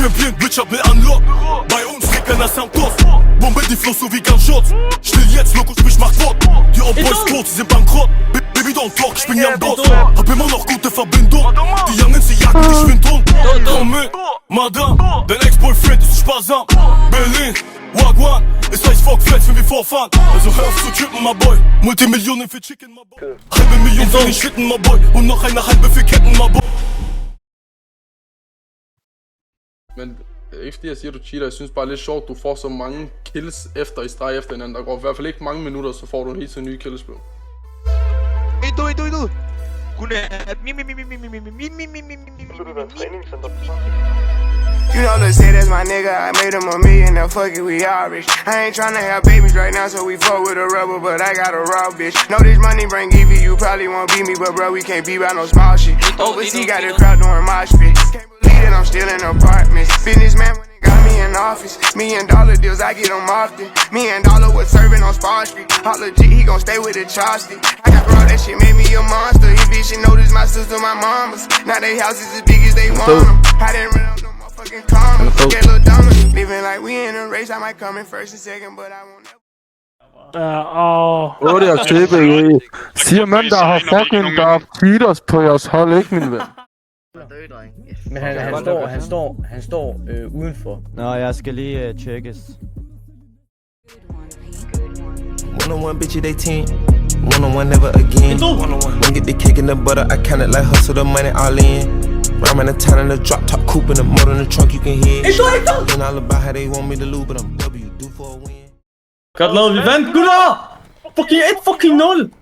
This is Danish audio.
Champion, Witcher will unlock. Bei uns liegt einer Soundtos. Bombe die Flow so wie Gunshots. Still jetzt, Loco, sprich mach Wort. Die Old-Boys tot, sie sind bankrott. Baby don't talk, ich bin Young Boss. Hab immer noch gute Verbindung. Die Youngen, sie jagen dich Windhund. Komm mit, Madame, dein Ex-Boyfriend ist sparsam. Berlin, Wagwan, es heißt Fuck Flex, wenn wir vorfahren. Also hör auf zu trippen, my boy. Multimillionen für Chicken, my boy. Halbe Million für den Schlitten, my boy. Und noch eine halbe für Ketten, my boy. Men ikke fordi jeg siger, du cheater. Jeg synes bare, det er lidt sjovt, du får så mange kills efter i streg efter hinanden. Der går i hvert fald ikke mange minutter, så får du en helt til nye kills, bro. Du. You know, let's say that's my nigga, I made him $1 million, now fuck it, we all rich. I ain't tryna have babies right now, so we fuck with a rubber, but I got a raw bitch. Know this money bring Evie, you probably won't beat me, but bro, we can't be by no small shit. Overseas got the crowd doing mosh pit. Can't believe that I'm still in apartments. Businessman when they got me in office. $1 million deals, I get them often. $1 million was serving on Spar Street. Holla G, he gon' stay with the chopstick. I got raw, that shit made me a monster. He bitch, she noticed my sister, my mamas. Now they houses as big as they want them. I didn't run up no motherfucking corner. Get little dumber. Living like we in a race, I might come in first and second, but I won't never. Det er klippet, siger man, der har fucking der cheaters på jeres hold, ikke min ven? Men han står udenfor. Nå, jeg skal lige tjekkes. One-on-one bitch, they 10. One-on-one never again. One get the kick in the butter, I count it like hustle the money all in. Rhyme in the town in the drop top coupe in the motor in the trunk you can hear. And all about how they want me to lose, but I'm W, do for a win. Godt lavet, vi vandt, gutter! Fucking 1-0!